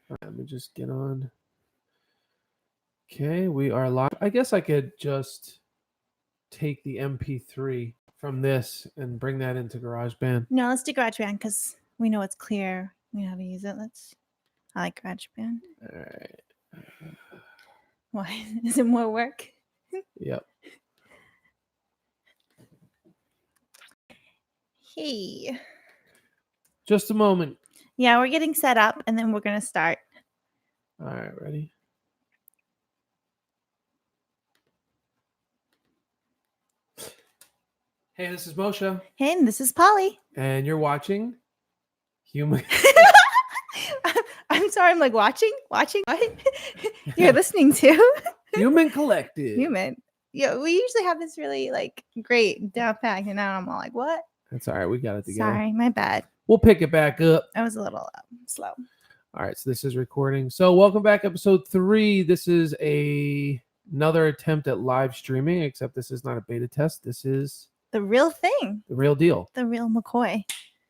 Let me just get on. Okay, we are live. I guess I could just take the MP3 from this and bring that into GarageBand. No, let's do GarageBand because we know it's clear. We know how to use it. I like GarageBand. All right. Why? Is it more work? Yep. Hey. Just a moment. Yeah, we're getting set up and then we're going to start. All right, ready? Hey, this is Moshe. Hey, and this is Polly. And you're watching Human. I'm sorry, I'm like watching what? You're listening to Human Collective. Human. Yeah, we usually have this really like great down pack, and now I'm all like, what? That's all right. We got it together. Sorry, my bad. We'll pick it back up. I was a little slow. All right, so this is recording. So welcome back, episode 3. This is another attempt at live streaming, except this is not a beta test. This is the real thing. The real deal. The real McCoy.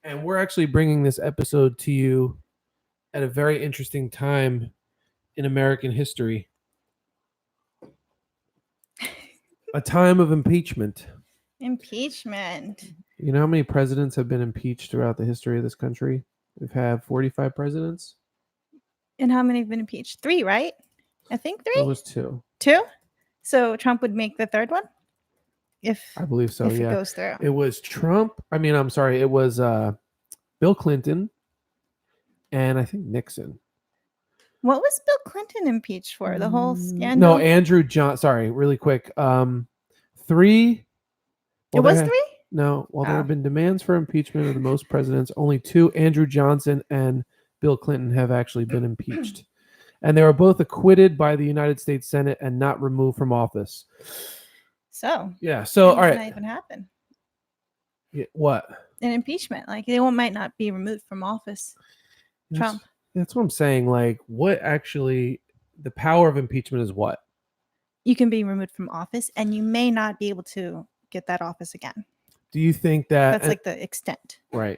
And we're actually bringing this episode to you at a very interesting time in American history. A time of impeachment. Impeachment. You know how many presidents have been impeached throughout the history of this country? We've had 45 presidents. And how many have been impeached? 3, right? I think 3? It was 2. 2? So Trump would make the 3rd one? I believe so, if yeah. It goes through. It was it was Bill Clinton and I think Nixon. What was Bill Clinton impeached for? The whole scandal? No, Andrew John. Sorry, really quick. 3. It was 3? No. While there have been demands for impeachment of the most presidents, only 2, Andrew Johnson and Bill Clinton, have actually been impeached. And they were both acquitted by the United States Senate and not removed from office. So. Yeah. So, all right. That even happen? Yeah, what? An impeachment. Like, they might not be removed from office. Trump. That's what I'm saying. Like, what actually, the power of impeachment is what? You can be removed from office and you may not be able to get that office again. Do you think that... That's like the extent. Right.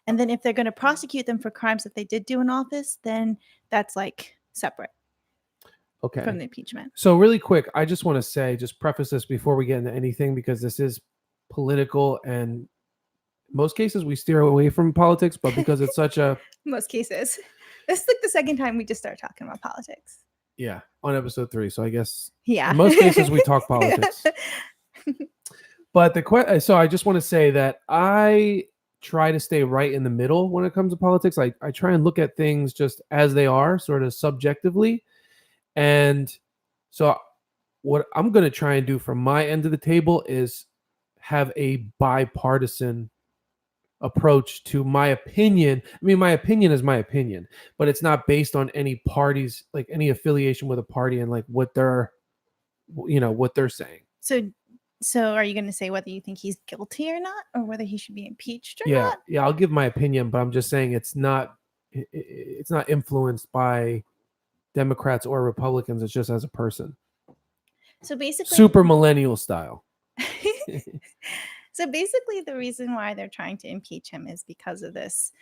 And then if they're going to prosecute them for crimes that they did do in office, then that's like separate. Okay. From the impeachment. So really quick, I just want to say, just preface this before we get into anything, because this is political and in most cases we steer away from politics, but because it's such a... Most cases. This is like the second time we just start talking about politics. Yeah, on episode 3. So I guess in most cases we talk politics. But so I just want to say that I try to stay right in the middle when it comes to politics. I try and look at things just as they are, sort of subjectively. And so what I'm going to try and do from my end of the table is have a bipartisan approach to my opinion. I mean, my opinion is my opinion, but it's not based on any parties, like any affiliation with a party and like what they're saying. So are you going to say whether you think he's guilty or not, or whether he should be impeached or not? Yeah, I'll give my opinion, but I'm just saying it's not influenced by Democrats or Republicans. It's just as a person. So basically, super millennial style. So basically, the reason why they're trying to impeach him is because of this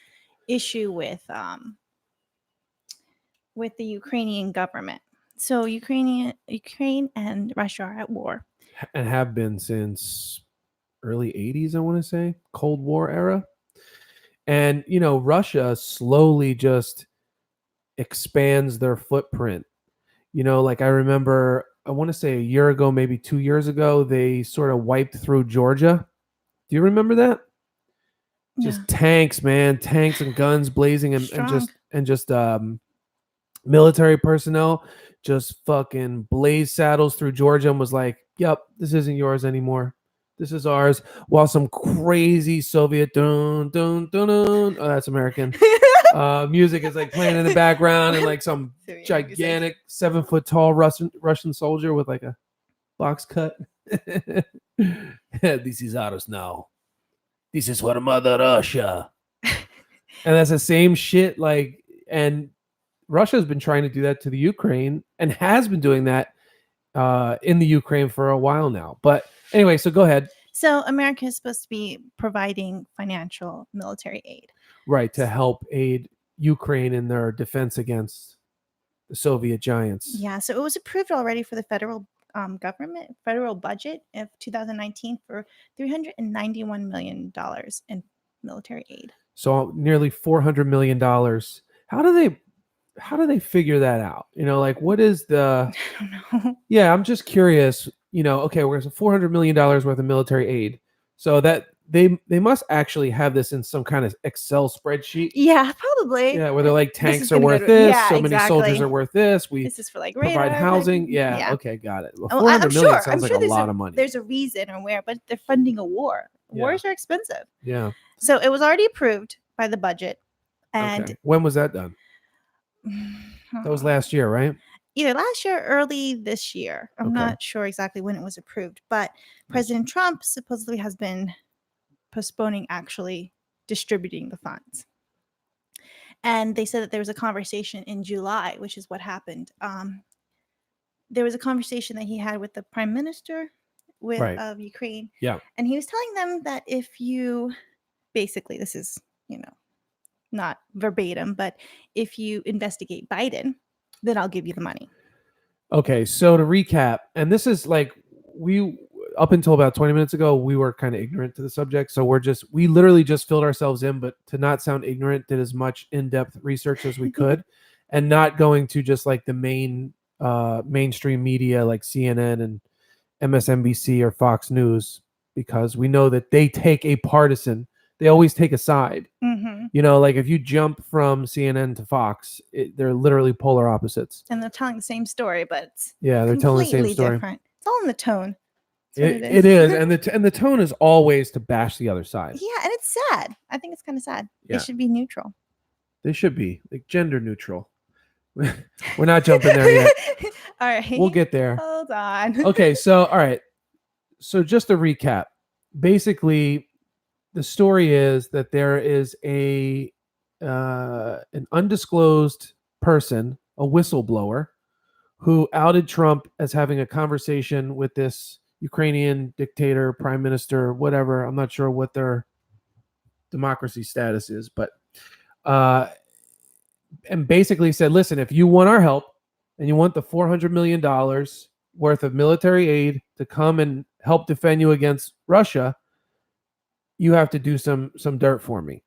issue with the Ukrainian government. So Ukraine and Russia are at war, and have been since early 80s, I want to say, Cold War era. And Russia slowly just expands their footprint. Like I remember, I want to say a year ago, maybe 2 years ago, they sort of wiped through Georgia. Do you remember that? Yeah. Just tanks, man, tanks and guns blazing, and just military personnel just fucking blazed saddles through Georgia and was like, "Yep, this isn't yours anymore. This is ours." While some crazy Soviet dun dun dun dun, oh, that's American. Music is like playing in the background, and like some gigantic 7-foot tall Russian soldier with like a box cut. This is ours now. This is for Mother Russia. And that's the same shit. Like, and Russia's been trying to do that to the Ukraine and has been doing that in the Ukraine for a while now. But anyway, so go ahead. So America is supposed to be providing financial military aid. Right, to help aid Ukraine in their defense against the Soviet giants. Yeah, so it was approved already for the federal federal budget of 2019 for $391 million in military aid. So nearly $400 million. How do they figure that out? Like what is the? I don't know. Yeah, I'm just curious. Okay, we're $400 million worth of military aid, so that they must actually have this in some kind of Excel spreadsheet. Yeah, probably. Yeah, where they're like, This is tanks are gonna go worth to- this, yeah, so many soldiers exactly. are worth this. We This is for like provide radar, housing. like, Yeah, okay, got it. Well, Oh, 400 million I'm sounds sure like a lot of money. There's a reason or where, but they're funding a war. Yeah. Wars are expensive. Yeah. So it was already approved by the budget. And Okay. When was that done? That was last year, right? either last year or early this year. I'm Okay. not sure exactly when it was approved, but President Trump supposedly has been postponing actually distributing the funds. And they said that there was a conversation in July, which is what happened. There was a conversation that he had with the prime minister Right. of Ukraine. Yeah. And he was telling them that if you basically, this is, not verbatim, but if you investigate Biden, then I'll give you the money. Okay, so to recap, and this is like up until about 20 minutes ago, we were kind of ignorant to the subject. So we literally just filled ourselves in, but to not sound ignorant, did as much in-depth research as we could, and not going to just like the mainstream media like CNN and MSNBC or Fox News, because we know that they take a partisan. They always take a side. Mm-hmm. Like if you jump from CNN to Fox, they're literally polar opposites. And they're telling the same story, but it's they're telling the same story. Different. It's all in the tone. It is, and the tone is always to bash the other side. Yeah, and it's sad. I think it's kind of sad. Yeah. They should be neutral. They should be like gender neutral. We're not jumping there yet. All right, we'll get there. Hold on. Okay, so all right. So just to recap, basically, the story is that there is an undisclosed person, a whistleblower, who outed Trump as having a conversation with this Ukrainian dictator, prime minister, whatever. I'm not sure what their democracy status is, but and basically said, listen, if you want our help and you want the $400 million worth of military aid to come and help defend you against Russia, you have to do some dirt for me.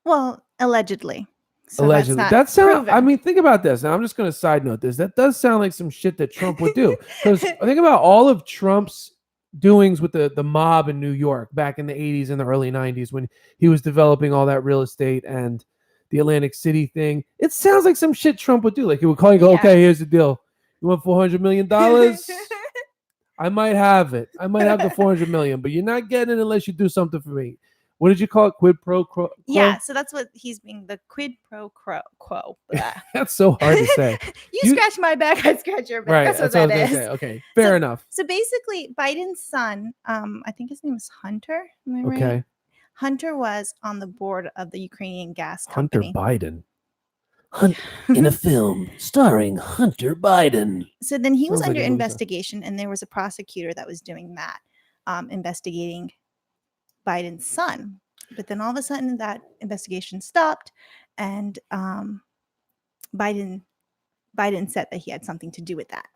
Well, allegedly. So allegedly. That sounds. I mean, think about this. And I'm just going to side note this. That does sound like some shit that Trump would do. Because think about all of Trump's doings with the mob in New York back in the 80s and the early 90s when he was developing all that real estate and the Atlantic City thing. It sounds like some shit Trump would do. Like he would call you, go, okay, here's the deal. You want $400 million? I might have it. I might have the 400 million, but you're not getting it unless you do something for me. What did you call it? Quid pro quo? Yeah, so that's what he's being, the quid pro quo. That's so hard to say. you scratch my back, I scratch your back. Right, that's what that is. Say. Okay, fair enough. So basically, Biden's son, I think his name is Hunter. Am I right? Okay. Hunter was on the board of the Ukrainian gas company. Hunter Biden. In a film starring Hunter Biden. So then he was under investigation, and there was a prosecutor that was doing that, investigating Biden's son. But then all of a sudden that investigation stopped, and Biden said that he had something to do with that.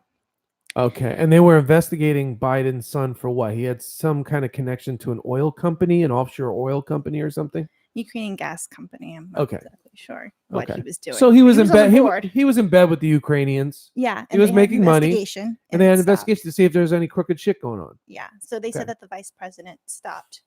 Okay. And they were investigating Biden's son for what? He had some kind of connection to an oil company, an offshore oil company or something? Ukrainian gas company. I'm not exactly sure what he was doing. So he was in bed. He was in bed with the Ukrainians. Yeah. He was making money. And they had an investigation to see if there's any crooked shit going on. Yeah. So they said that the vice president stopped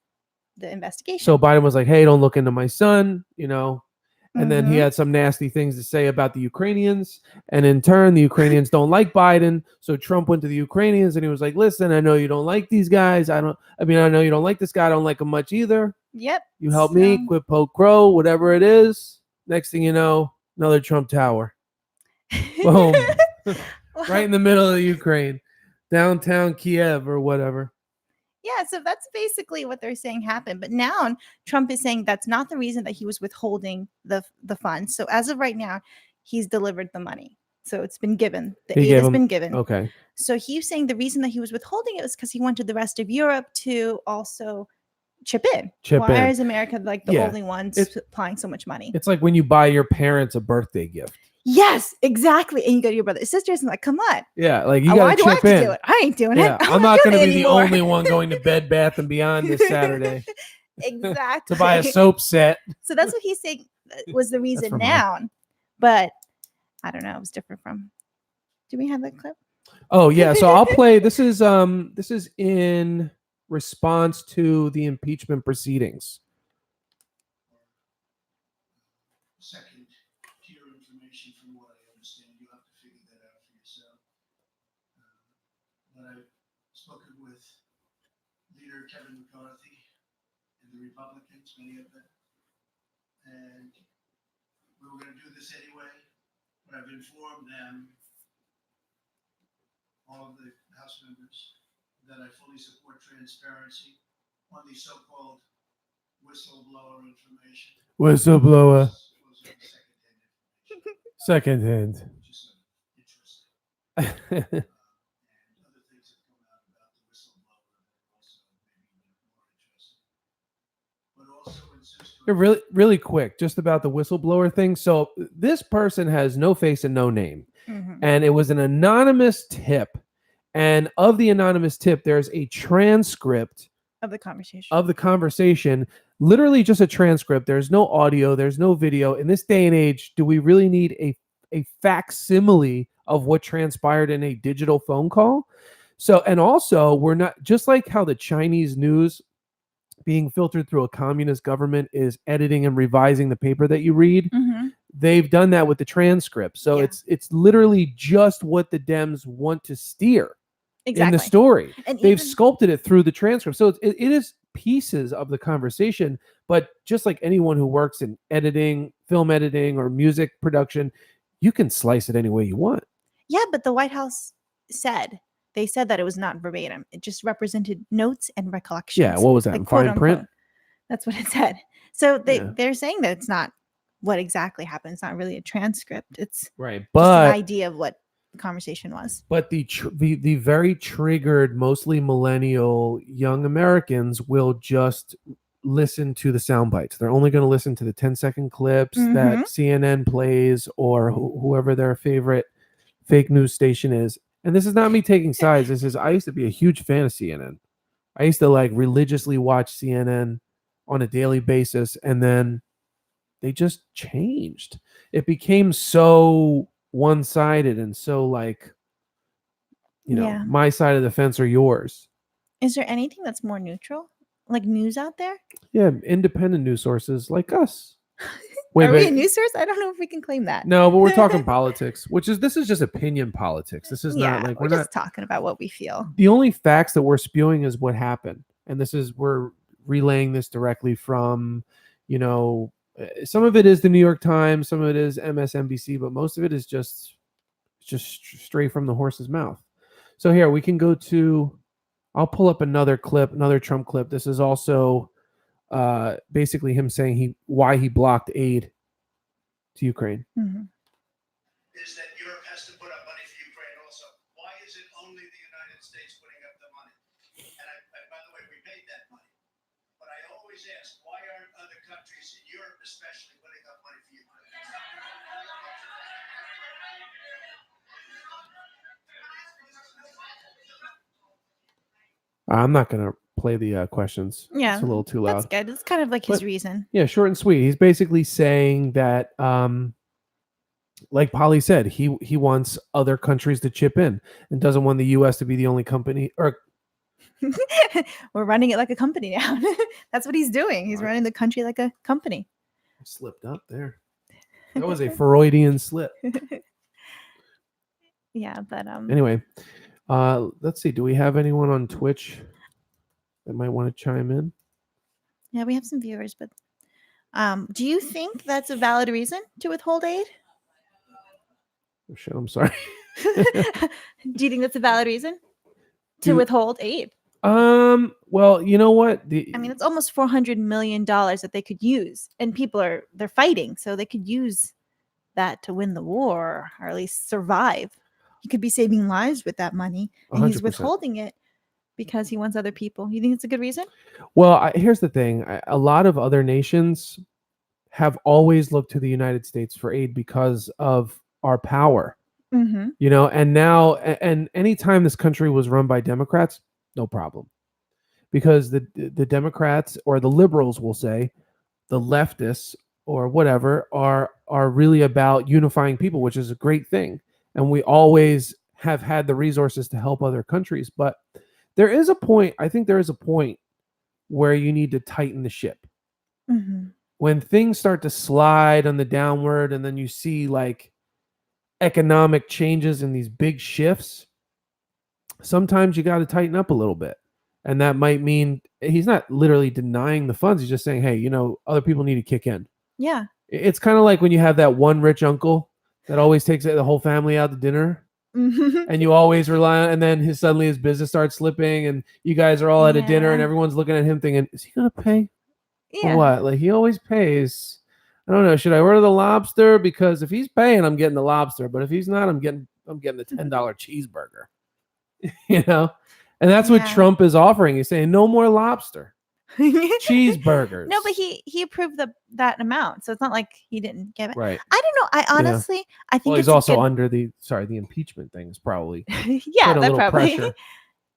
the investigation. So Biden was like, hey, don't look into my son, And then he had some nasty things to say about the Ukrainians. And in turn, the Ukrainians don't like Biden. So Trump went to the Ukrainians and he was like, listen, I know you don't like these guys. I know you don't like this guy. I don't like him much either. Yep. You help me, quid pro quo, whatever it is. Next thing you know, another Trump tower. Boom. Right in the middle of Ukraine. Downtown Kiev or whatever. Yeah, so that's basically what they're saying happened. But now Trump is saying that's not the reason that he was withholding the funds. So as of right now, he's delivered the money. So it's been given. The aid has been given. Okay. So he's saying the reason that he was withholding it was because he wanted the rest of Europe to also chip in. Chip Why in. is America like the Yeah. only ones It's- supplying so much money? It's like when you buy your parents a birthday gift. Yes, exactly. And you go to your brother and sisters and like, come on. Yeah, like you Why got to do I have chip to in. do it? I ain't doing Yeah, it. I'm not going to doing be it the anymore. only one going to Bed Bath and Beyond this Saturday Exactly. to buy a soap set. So that's what he's saying was the reason from mine. now. But I don't know. It was different from. Do we have that clip? Oh yeah, so I'll play. This is in response to the impeachment proceedings. Second tier information from what I understand. You'll have to figure that out for yourself. But I've spoken with leader Kevin McCarthy and the Republicans, many of them, and we were going to do this anyway, but I've informed them, all of the House members, that I fully support transparency on the so-called whistleblower information. Whistleblower. Those are second-hand information, Second hand. which is interesting. And other things have come out about the whistleblower that are also maybe more interesting. But also insist on Really, really quick, just about the whistleblower thing. So this person has no face and no name, Mhm. and it was an anonymous tip. And of the anonymous tip, there's a transcript Of the conversation. of the conversation, literally just a transcript. There's no audio, there's no video. In this day and age, do we really need a facsimile of what transpired in a digital phone call? So, and also, we're not, just like how the Chinese news being filtered through a communist government is editing and revising the paper that you read, Mhm. they've done that with the transcript. So Yeah. it's literally just what the Dems want to steer in the Exactly. story. And They've even- sculpted it through the transcript. So it is pieces of the conversation, but just like anyone who works in editing, film editing, or music production, you can slice it any way you want. Yeah, but the White House said they said that it was not verbatim. It just represented notes and recollections. Yeah, what was that, like in quote fine print? unquote. That's what it said. So Yeah. they're saying that it's not what exactly happened. It's not really a transcript. It's Right. just But an idea of what the conversation was. But the very triggered, mostly millennial young Americans will just listen to the sound bites. They're only going to listen to the 10-second clips that Mhm. CNN plays or whoever their favorite fake news station is. And this is not me taking sides. This is, I used to be a huge fan of CNN. I used to like religiously watch CNN on a daily basis, and then they just changed. It became so one-sided and so like, Yeah. my side of the fence or yours. Is there anything that's more neutral? Like news out there? Yeah, independent news sources like us. Are we a news source? I don't know if we can claim that. No, but we're talking politics, this is just opinion politics. This is Yeah, not like we're we're just not. talking about what we feel. The only facts that we're spewing is what happened, and we're relaying this directly from, some of it is the New York Times, some of it is MSNBC, but most of it is just straight from the horse's mouth. So here we can go to. I'll pull up another clip, another Trump clip. This is also basically him saying why he blocked aid to Ukraine. Mhm. is that Europe has to put up money for Ukraine also. Why is it only the United States putting up the money? And by the way, we paid that money. But I always ask, why aren't other countries in Europe especially putting up money for Ukraine? I'm not going to play the questions. Yeah, It's a little too that's loud. good. It's kind of like his But- reason. Yeah, short and sweet. He's basically saying that, like Polly said, he wants other countries to chip in and doesn't want the U.S. to be the only company or We're running it like a company now. That's what he's doing. He's Right. running the country like a company. slipped up there. That was a Freudian slip. Yeah, but Anyway, let's see. Do we have anyone on Twitch that might want to chime in? yeah, we have some viewers, but do you think that's a valid reason to withhold aid? Oh, shit, I'm sorry. Do you think that's a valid reason to Do- withhold aid? Well, you know what? I mean, it's almost $400 million that they could use, and they're fighting, so they could use that to win the war or at least survive. He could be saving lives with that money, and he's 100%. withholding it because he wants other people. You think it's a good reason? Well, here's the thing. A lot of other nations have always looked to the United States for aid because of our power, Mm-hmm. and now, and anytime this country was run by Democrats, no problem. Because the Democrats, or the liberals will say, the leftists or whatever, are really about unifying people, which is a great thing. And we always have had the resources to help other countries. But there is a point, I think there is a point where you need to tighten the ship. Mm-hmm. When things start to slide on the downward, and then you see like economic changes and these big shifts, sometimes you got to tighten up a little bit. And that might mean he's not literally denying the funds. He's just saying, hey, other people need to kick in. Yeah. It's kind of like when you have that one rich uncle that always takes the whole family out to dinner, and you always rely on, and then suddenly his business starts slipping, and you guys are all at a dinner, and Yeah. everyone's looking at him thinking, is he going to pay? Yeah. For what? Like, he always pays. I don't know. Should I order the lobster? Because if he's paying, I'm getting the lobster. But if he's not, I'm getting the $10 cheeseburger. And that's what Yeah. Trump is offering. He's saying no more lobster, cheeseburgers. No, but he approved that amount, so it's not like he didn't give it. Right. I don't know. I honestly, I think Well, he's it's a also good- under the impeachment thing is probably yeah, put a that little probably. pressure.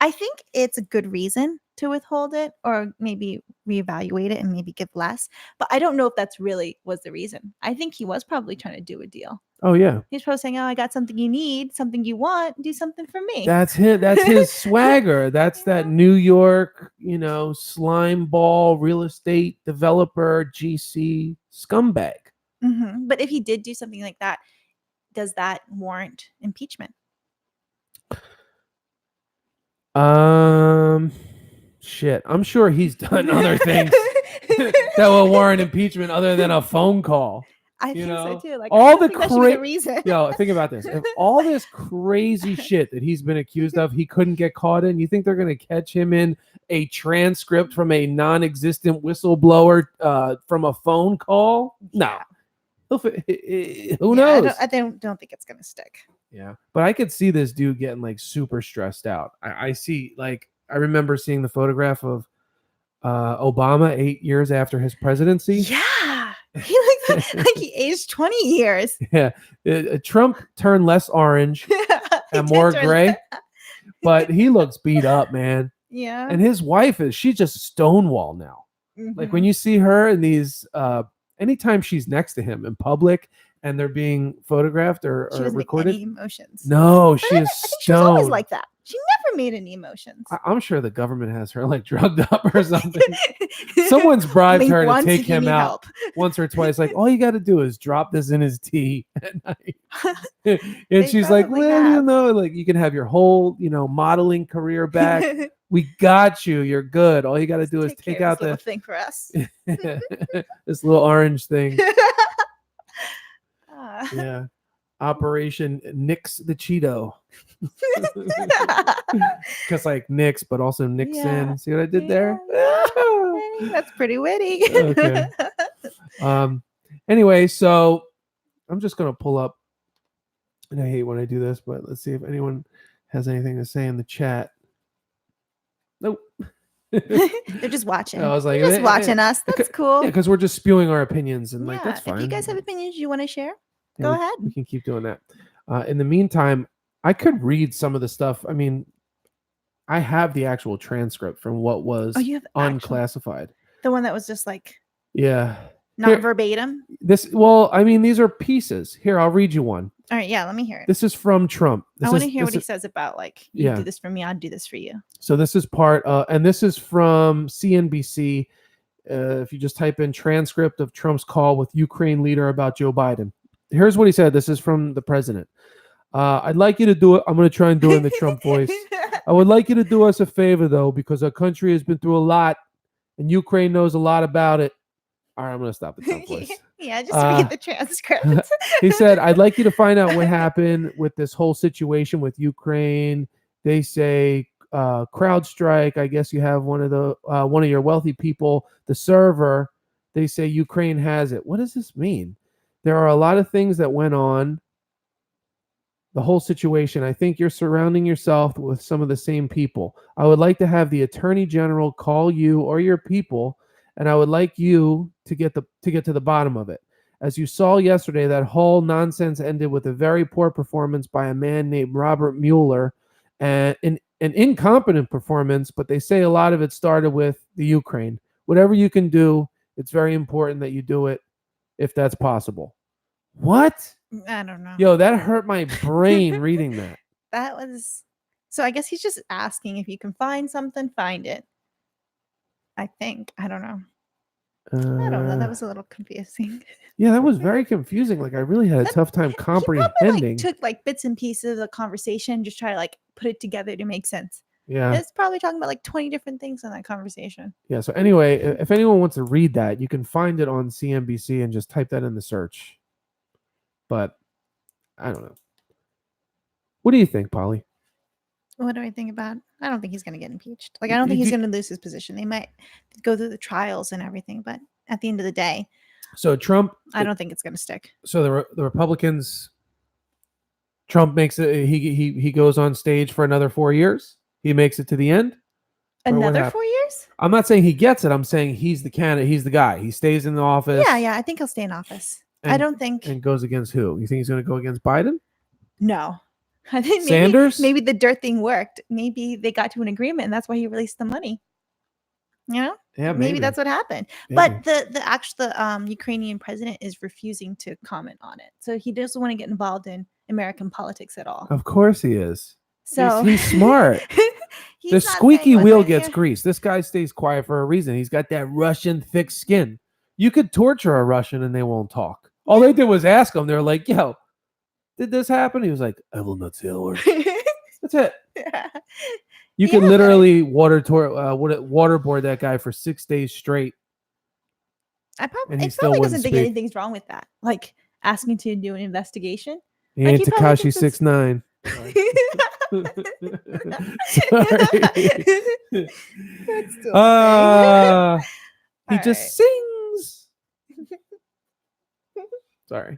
I think it's a good reason to withhold it, or maybe reevaluate it and maybe give less. But I don't know if that's really was the reason. I think he was probably trying to do a deal. Oh yeah, He's probably saying, "Oh, I got something you need, something you want. Do something for me." that's him. That's his swagger. That's that New York, slime ball real estate developer GC scumbag. Mm-hmm. But if he did do something like that, does that warrant impeachment? Shit. I'm sure he's done other things that will warrant impeachment other than a phone call. I think so too. Like, all I don't the think that should be the reason. Yo, think about this. If all this crazy shit that he's been accused of, he couldn't get caught in, you think they're going to catch him in a transcript from a non-existent whistleblower from a phone call? No. Who knows? I don't think it's going to stick. Yeah. But I could see this dude getting like super stressed out. I see, like, I remember seeing the photograph of Obama 8 years after his presidency. Yeah. He looks like he aged 20 years. Yeah. Trump turned less orange and more gray, but he looks beat up, man. Yeah. And his wife she's just Stonewall now. Mm-hmm. Like when you see her in these, anytime she's next to him in public and they're being photographed or she doesn't recorded, make any emotions. no, she is I think stoned. she was always like that. She never made any emotions. I'm sure the government has her like drugged up or something. Someone's bribed her to take him out once or twice. Like, all you got to do is drop this in his tea at night. And she's like, well, like, you can have your whole, modeling career back. We got you. You're good. All you got to do is take out the thing for us. This little orange thing. Yeah. Operation Nix the Cheeto. Because like Nix, but also Nixon. Yeah. See what I did there? Hey, that's pretty witty. Okay. Anyway, so I'm just gonna pull up, and I hate when I do this, but let's see if anyone has anything to say in the chat. Nope. They're just watching. I was like, they're just watching us. That's cool. Yeah, because we're just spewing our opinions, and like, that's fine. If you guys have opinions you want to share, Yeah, go ahead. We can keep doing that. In the meantime, I could read some of the stuff. I mean, I have the actual transcript from what was unclassified. The one that was just like, yeah, not verbatim. These are pieces. Here, I'll read you one. All right, yeah, let me hear it. This is from Trump. I want to hear what he says about, like, you do this for me, I'll do this for you. So this is part, and this is from CNBC. If you just type in transcript of Trump's call with Ukraine leader about Joe Biden. Here's what he said. This is from the president. I'd like you to do it. I'm going to try and do it in the Trump voice. I would like you to do us a favor, though, because our country has been through a lot, and Ukraine knows a lot about it. All right, I'm going to stop the Trump voice. Yeah, just read the transcript. He said, I'd like you to find out what happened with this whole situation with Ukraine. They say CrowdStrike. I guess you have one of your wealthy people, the server. They say Ukraine has it. What does this mean? There are a lot of things that went on. the whole situation. I think you're surrounding yourself with some of the same people. I would like to have the Attorney General call you or your people, and I would like you to get to the bottom of it. As you saw yesterday, that whole nonsense ended with a very poor performance by a man named Robert Mueller, and an incompetent performance, but they say a lot of it started with the Ukraine. Whatever you can do, it's very important that you do it if that's possible. What? I don't know. Yo, that hurt my brain reading that. That was so. I guess he's just asking if you can find something, find it. I think. I don't know. I don't know. That was a little confusing. Yeah, that was very confusing. Like I really had a tough time He probably comprehending. took like bits and pieces of the conversation, just try to like put it together to make sense. Yeah. It's probably talking about like 20 different things in that conversation. Yeah. So anyway, if anyone wants to read that, you can find it on CNBC and just type that in the search. But I don't know. What do you think, Polly? What do I think about? I don't think he's going to get impeached. Like I don't think he's going to lose his position. They might go through the trials and everything, but at the end of the day, So Trump, I don't think it's going to stick. so the Republicans, Trump makes it. He goes on stage for another 4 years. He makes it to the end. Or what Another happened? 4 years? I'm not saying he gets it. I'm saying he's the candidate. He's the guy. He stays in the office. Yeah. I think he'll stay in office. I And- don't think. And goes against who? You think he's going to go against Biden? No. I think Sanders? maybe the dirt thing worked. Maybe they got to an agreement and that's why he released the money. You know? Yeah, Maybe that's what happened. Maybe. But the Ukrainian president is refusing to comment on it. So he doesn't want to get involved in American politics at all. Of course he is. So He's smart. he's The not squeaky saying, wheel "Listen, gets yeah." greased. This guy stays quiet for a reason. He's got that Russian thick skin. You could torture a Russian and they won't talk. All they did was ask him. They're like, yo, did this happen? He was like, I will not say a word. That's it. Yeah. You Yeah, can but- literally waterboard that guy for 6 days straight. And he It still probably wouldn't doesn't think speak. anything's wrong with that. Like asking to do an investigation. He Like, ain't he probably Takashi thinks it's- 6'9". That's still a thing. He All just sings. Sorry.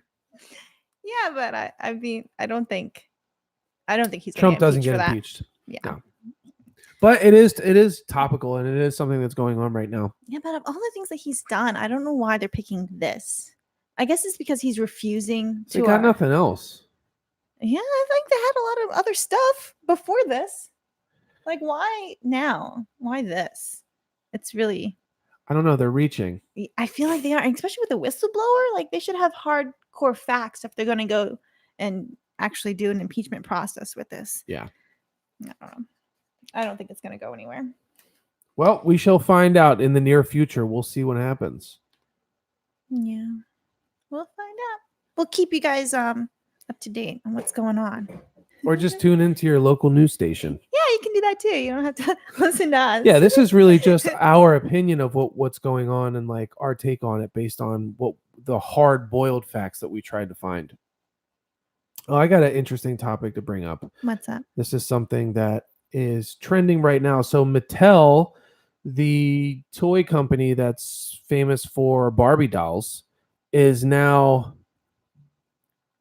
Yeah, but I mean, I don't think he's gonna Trump doesn't impeached get for that. impeached. Yeah. No. But it is topical and it is something that's going on right now. Yeah, but of all the things that he's done, I don't know why they're picking this. I guess it's because he's refusing They to. got nothing else. Yeah, I think they had a lot of other stuff before this. Like, why now? Why this? It's really. I don't know. They're reaching. I feel like they are, especially with the whistleblower. Like, they should have hardcore facts if they're going to go and actually do an impeachment process with this. Yeah. I don't know. I don't think it's going to go anywhere. Well, we shall find out in the near future. We'll see what happens. Yeah, we'll find out. We'll keep you guys up to date on what's going on. Or just tune into your local news station. Yeah, you can do that too. You don't have to listen to us. Yeah, this is really just our opinion of what's going on and like our take on it based on what the hard-boiled facts that we tried to find. Oh, I got an interesting topic to bring up. What's that? This is something that is trending right now. So Mattel, the toy company that's famous for Barbie dolls, is now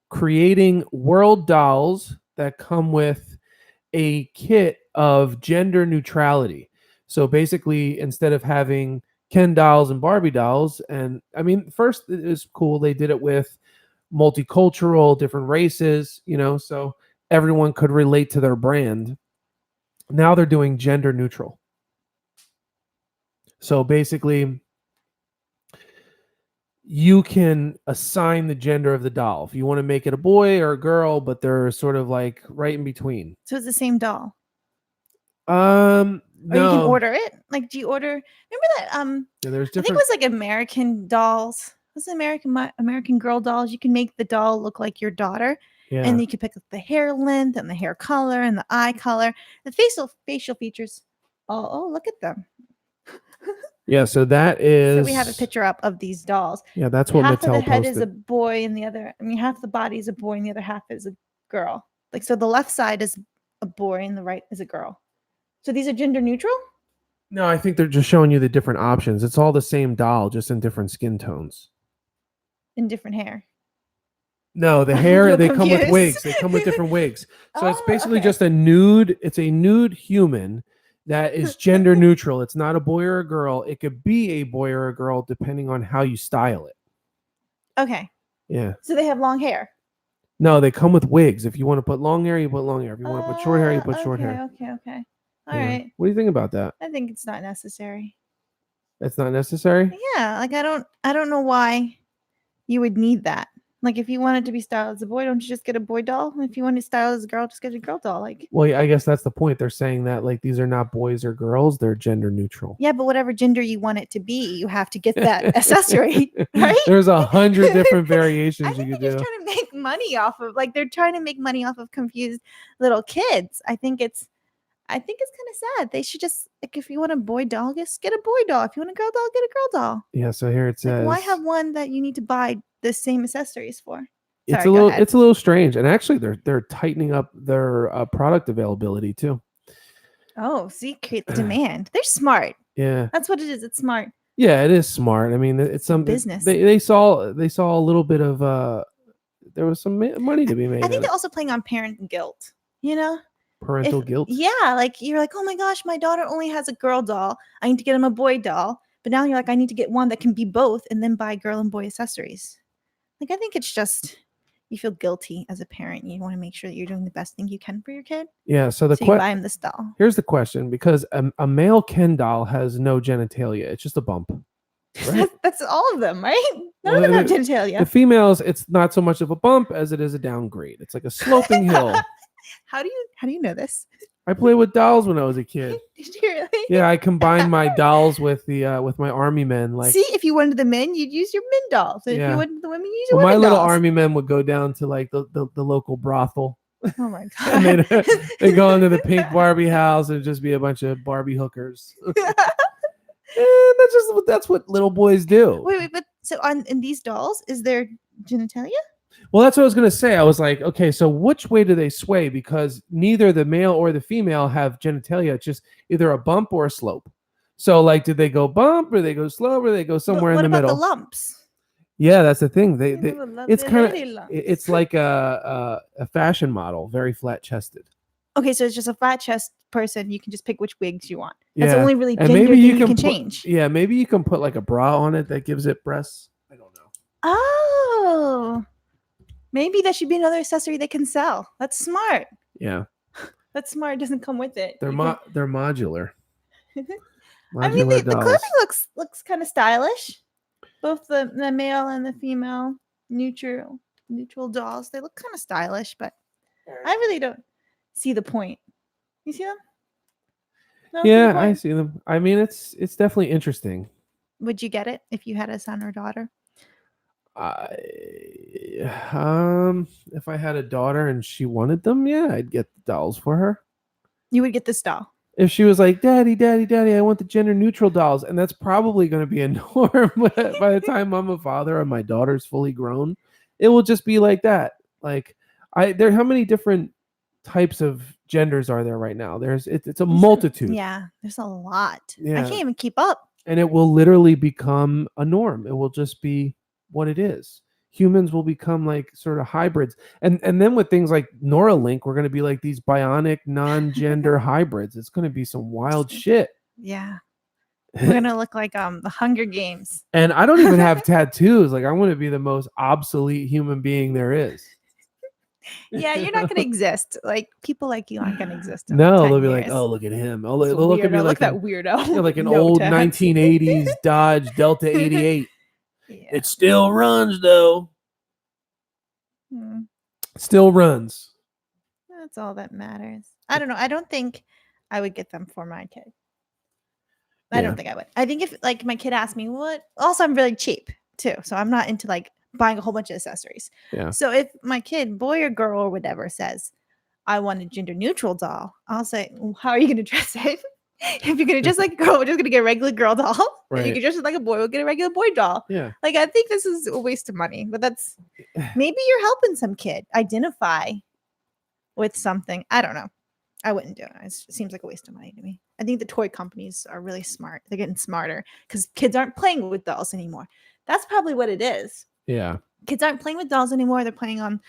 creating world dolls that come with a kit of gender neutrality. So basically, instead of having Ken dolls and Barbie dolls, and I mean, first it was cool. They did it with multicultural, different races, so everyone could relate to their brand. Now they're doing gender neutral. So basically, you can assign the gender of the doll. If you want to make it a boy or a girl, but they're sort of like right in between. So it's the same doll. No. Or you can order it. Like, do you order? Remember that? Yeah, there's I think it different. was like American dolls. Was it American Girl dolls? You can make the doll look like your daughter, Yeah. and you can pick up the hair length and the hair color and the eye color, the facial features. Oh, look at them. Yeah, so that is. So we have a picture up of these dolls. Yeah, that's what Half Mattel of the head posted. is a boy, and the other. I mean, half the body is a boy, and the other half is a girl. Like, so the left side is a boy, and the right is a girl. So these are gender neutral. No, I think they're just showing you the different options. It's all the same doll, just in different skin tones. In different hair. No, the I'm a hair, little they come with confused. wigs. They come with different wigs. So it's Oh, basically okay. just a nude, it's a nude human that is gender neutral. It's not a boy or a girl. It could be a boy or a girl depending on how you style it. Okay. Yeah. So they have long hair. No, they come with wigs. If you want to put long hair, you put long hair. If you want to put short hair, you put short hair. Okay. All Yeah. right. What do you think about that? I think it's not necessary. That's not necessary? Yeah, like I don't know why you would need that. Like if you wanted to be styled as a boy, don't you just get a boy doll? If you want to style as a girl, just get a girl doll. Like Well, yeah, I guess that's the point. They're saying that like these are not boys or girls, they're gender neutral. yeah, but whatever gender you want it to be, you have to get that accessory, right? There's 100 different I variations you think could they're just do. trying to make money off of like they're trying to make money off of confused little kids. I think it's kind of sad. They should just like if you want a boy doll, just get a boy doll. If you want a girl doll, get a girl doll. Yeah, so here it Like says why have one that you need to buy the same accessories for? it's Sorry, a go little ahead. it's a little strange, and actually they're tightening up their product availability too. Oh, see, create the demand. They're smart. Yeah, That's what it is. It's smart. yeah, it is smart. I mean, it's some business. They saw a little bit of there was some money to be made. I think in they're it. also playing on parent guilt. You know, Parental if guilt. yeah, like you're like, oh my gosh, my daughter only has a girl doll. I need to get him a boy doll. But now you're like, I need to get one that can be both, and then buy girl and boy accessories. Like I think it's just you feel guilty as a parent. You want to make sure that you're doing the best thing you can for your kid. Yeah. So the So you buy him this doll. here's the question: because a male Ken doll has no genitalia, it's just a bump. Right? That's all of them, right? None Well, of them have the genitalia. females, it's not so much of a bump as it is a downgrade. It's like a sloping hill. How do you know this? I played with dolls when I was a kid. Did you really? Yeah, I combined my dolls with my army men. Like, See, if you wanted the men, you'd use your men dolls. And if Yeah. you wanted the women, you use your well, my women little dolls. army men would go down to like the local brothel, Oh my and god. they go into the pink Barbie house and just be a bunch of Barbie hookers. And that's what little boys do. wait, but so in these dolls, is there genitalia? Well, that's what I was gonna say. I was like, okay, so which way do they sway? Because neither the male or the female have genitalia. It's just either a bump or a slope. So, like, did they go bump or they go slope or they go somewhere What in the about middle? the lumps? Yeah, that's the thing. You know, the It's kind of lovely lumps. it's like a fashion model, very flat chested. Okay, so it's just a flat chest person. You can just pick which wigs you want. That's the Yeah, only really and gender maybe thing you you can can put, change. Yeah, maybe you can put like a bra on it that gives it breasts. I don't know. Oh, maybe that should be another accessory they can sell. That's smart. Yeah, That's smart. It doesn't come with it. they're You they're modular. can- I mean, Modular the dolls. clothing looks kind of stylish. Both the male and the female neutral dolls. They look kind of stylish, but I really don't see the point. You see them? No, see the Yeah, I point? see them. I mean, it's definitely interesting. Would you get it if you had a son or daughter? If I had a daughter and she wanted them, yeah, I'd get the dolls for her. You would get this doll. If she was like, "Daddy, Daddy, Daddy, I want the gender neutral dolls," and that's probably going to be a norm by the time I'm a father and my daughter's fully grown, it will just be like that. Like, how many different types of genders are there right now? It's a multitude. Yeah, there's a lot. I Yeah. can't even keep up. And it will literally become a norm. It will just be what it is. Humans will become like sort of hybrids. And then with things like Neuralink, we're going to be like these bionic non-gender hybrids. It's going to be some wild shit. Yeah. We're gonna look like the Hunger Games. And I don't even have tattoos. Like, I want to be the most obsolete human being there is. Yeah, you're not gonna exist. Like people like you aren't gonna exist. In No, 10 they'll be like, years. "Oh, look at him. Oh, This they'll look at me weirdo. like Look at that weirdo. yeah, like an No old tats. 1980s Dodge Delta 88. Yeah. It still runs though. Hmm. Still runs. That's all that matters. I don't know. I don't think I would get them for my kid. I Yeah. don't think I would. I think if like my kid asked me what, also I'm really cheap too, so I'm not into like buying a whole bunch of accessories. Yeah. So if my kid, boy or girl or whatever, says I want a gender neutral doll, I'll say, well, how are you going to dress it? If you're going to dress like a girl, we're just going to get a regular girl doll. If you Right. can dress it like a boy, we'll get a regular boy doll. Yeah. Like I think this is a waste of money, but that's maybe you're helping some kid identify with something. I don't know. I wouldn't do it. It seems like a waste of money to me. I think the toy companies are really smart. They're getting smarter because kids aren't playing with dolls anymore. That's probably what it is. Yeah. Kids aren't playing with dolls anymore. They're playing on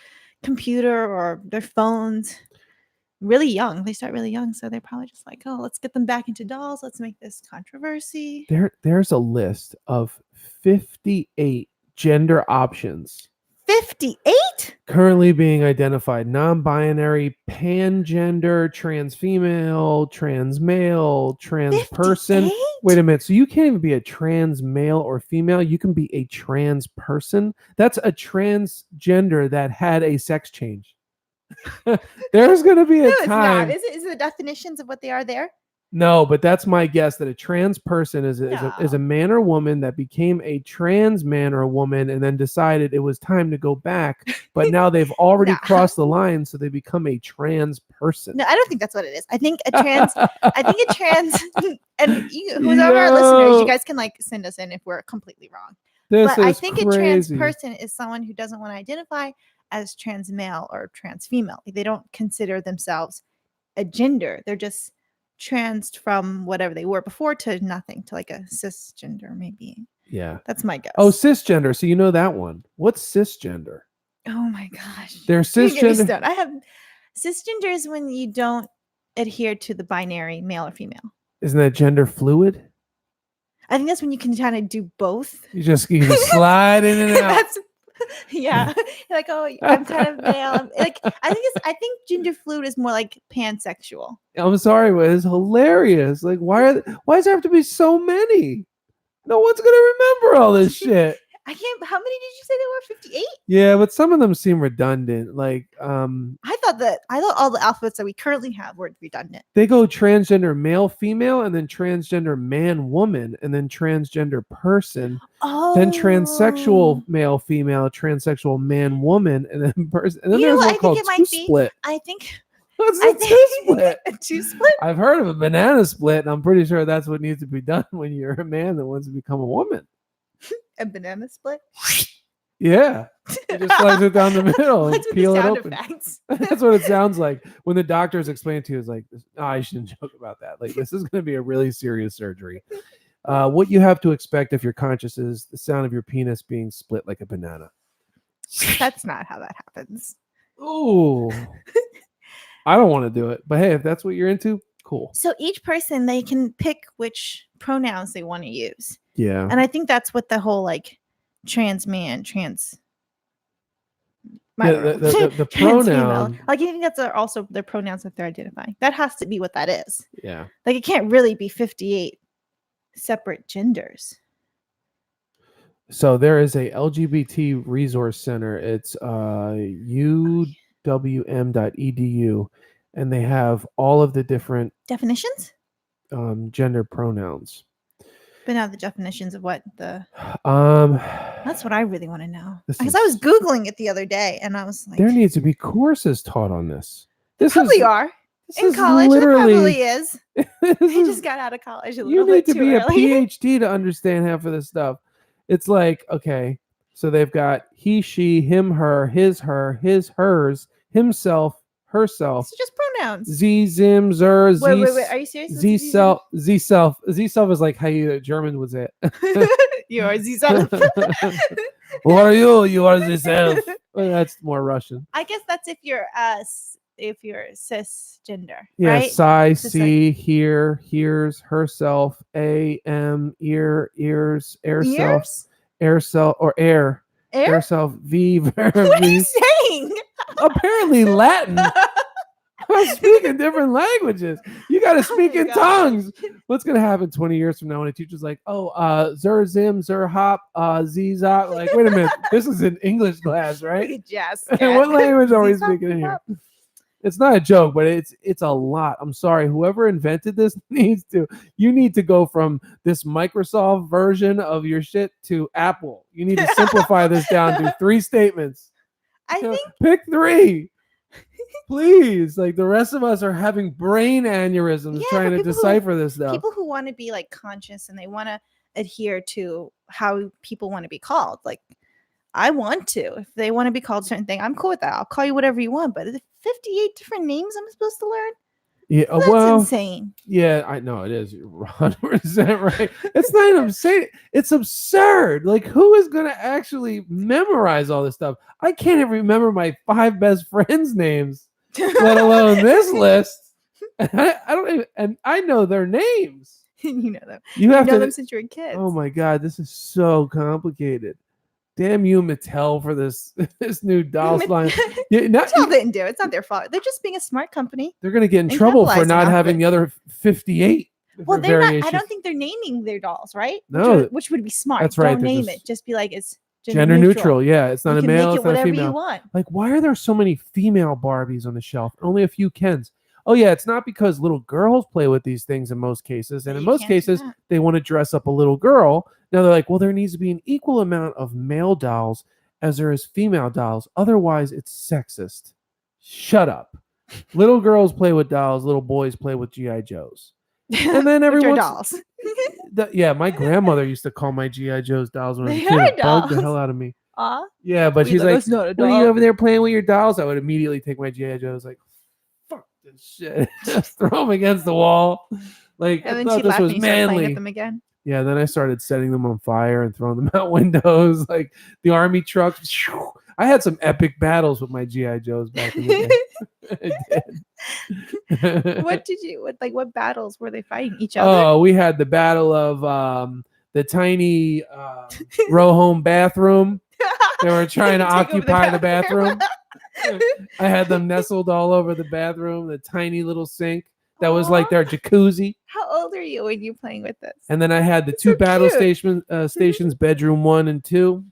computer or their phones. Really young. They start really young, so they're probably just like, oh, let's get them back into dolls. Let's make this controversy. There's a list of 58 gender options 58? currently being identified: non-binary, pangender, trans female, trans male, trans person. 58? Wait a minute. So you can't even be a trans male or female. You can be a trans person. That's a transgender that had a sex change. There's going to be a No, it's time. not. Is it the definitions of what they are there? No, but that's my guess, that a trans person is a man or woman that became a trans man or woman and then decided it was time to go back, but now they've already Nah. crossed the line, so they become a trans person. No, I don't think that's what it is. I think a trans, and you, who's over our listeners, you guys can like send us in if we're completely wrong. This But I is think a trans crazy. person is someone who doesn't want to identify as trans male or trans female. They don't consider themselves a gender. They're just trans from whatever they were before to nothing, to like a cisgender maybe. Yeah. That's my guess. Oh, cisgender. So you know that one. What's cisgender? Oh my gosh. They're You get me cisgender. stoned. I have cisgender is when you don't adhere to the binary male or female. Isn't that gender fluid? I think that's when you can kind of do both. You just slide in and out. That's yeah. You're like, oh, I'm kind of male. Like I think gender fluid is more like pansexual. I'm sorry, but it's hilarious. Like, why does there have to be so many? No one's gonna remember all this shit. I can't. How many did you say there were? 58? Yeah, but some of them seem redundant. Like, I thought all the alphabets that we currently have were redundant. they go transgender male, female, and then transgender man, woman, and then transgender person, Oh. then transsexual male, female, transsexual man, woman, and then person. And then You know there's what one I called think it might two be? split. I think What's I a two split? think a two split. I've heard of a banana split, and I'm pretty sure that's what needs to be done when you're a man that wants to become a woman. A banana split. Yeah. You just slice it down the middle and What's with peel the it sound open. effects? That's what it sounds like when the doctors explain to you. It's like, oh, I shouldn't joke about that. Like, this is going to be a really serious surgery. What you have to expect if you're conscious is the sound of your penis being split like a banana. That's not how that happens. Ooh. I don't want to do it. But hey, if that's what you're into, cool. So each person, they can pick which pronouns they want to use. Yeah. And I think that's what the whole like trans man, trans Yeah, the trans female. pronoun. Like I think that's also their pronouns that they're identifying. That has to be what that is. Yeah. Like it can't really be 58 separate genders. So there is a LGBT resource center. It's uwm.edu, and they have all of the different Definitions? gender pronouns. But not the definitions of what the That's what I really want to know. This Because I was is- Googling it the other day and I was like, there needs to be courses taught on this. This probably is, are. this In is college, there literally, probably is. this I is- just got out of college a you little need bit to too be early. a PhD to understand half of this stuff. It's like, okay, so they've got he, she, him, her, his, hers, himself, herself, It's just pronouns. z, zim, zer, z, Wait. Are you serious? z self, z self. Z self is like how you German would say it. You are Z-self. Who are you? You are the self. Well, that's more Russian. I guess that's if you're cisgender, Yeah, right? sigh, It's just see, hear, hears, herself, a, m, ear, ears, air self, Ears? air self, or air, Air? self, v, What are v. you saying? Apparently Latin. I'm speaking different languages. You got to Oh speak my in gosh. tongues. What's gonna happen 20 years from now when a teacher's like, "Oh, zer zim, zer hop, zizot"? Like, wait a minute, this is an English class, right? Yes. What language are we Z-pop, speaking in here? Z-pop. It's not a joke, but it's a lot. I'm sorry, whoever invented this you need to go from this Microsoft version of your shit to Apple. You need to simplify this down to 3 statements. I think Pick 3. Please, like the rest of us are having brain aneurysms Yeah, trying for to people who- decipher this stuff. people who want to be like conscious and they want to adhere to how people want to be called. Like, I want to. If they want to be called a certain thing, I'm cool with that. I'll call you whatever you want. But is it 58 different names I'm supposed to learn? Yeah. That's Well, insane. yeah, I know it is. You're 100% right. It's not even insane. It's absurd. Like, who is going to actually memorize all this stuff? I can't even remember my 5 best friends' names, let alone this list. And I don't even, and I know their names. You know them. You You have know to. them since you were kids. Oh my God, this is so complicated. Damn you, Mattel, for this this new doll line. Yeah, Mattel didn't do it. It's not their fault. They're just being a smart company. they're gonna get in And trouble for capitalizing not off of having it. the other 58 Well, different they're not. I variations. don't think they're naming their dolls, right? No, which would be smart. that's right, Don't they're name just it. Just be like it's gender neutral. Yeah, it's not You a can male, make it's it not a whatever female. you want. Like, why are there so many female Barbies on the shelf? Only a few Kens. Oh yeah, it's not because little girls play with these things in most cases, and Yeah, in you most can't do cases that. they want to dress up a little girl. Now they're like, well, there needs to be an equal amount of male dolls as there is female dolls. Otherwise, it's sexist. Shut up. Little girls play with dolls. Little boys play with GI Joes. And then Which are everyone's dolls. yeah. My grandmother used to call my GI Joes dolls when I was a They kid. are It bugged the dolls. hell out of me. Aw. Yeah, but We'd she's like, like, "That's not a "What are you doll." over there playing with your dolls?" I would immediately take my GI Joes, like, fuck this shit, just throw them against the wall. Like, And I then thought she this laughed was and you started playing manly. with them again. Yeah, then I started setting them on fire and throwing them out windows, like the army trucks. I had some epic battles with my GI Joes back in the day. I did. What battles were they fighting each other? Oh, we had the battle of the tiny row home bathroom. They were trying to Take over occupy the bathroom. I had them nestled all over the bathroom, the tiny little sink that was like Aw. their jacuzzi. How old are you when you playing with this? And then I had the That's two so battle cute. stations, bedroom 1 and 2.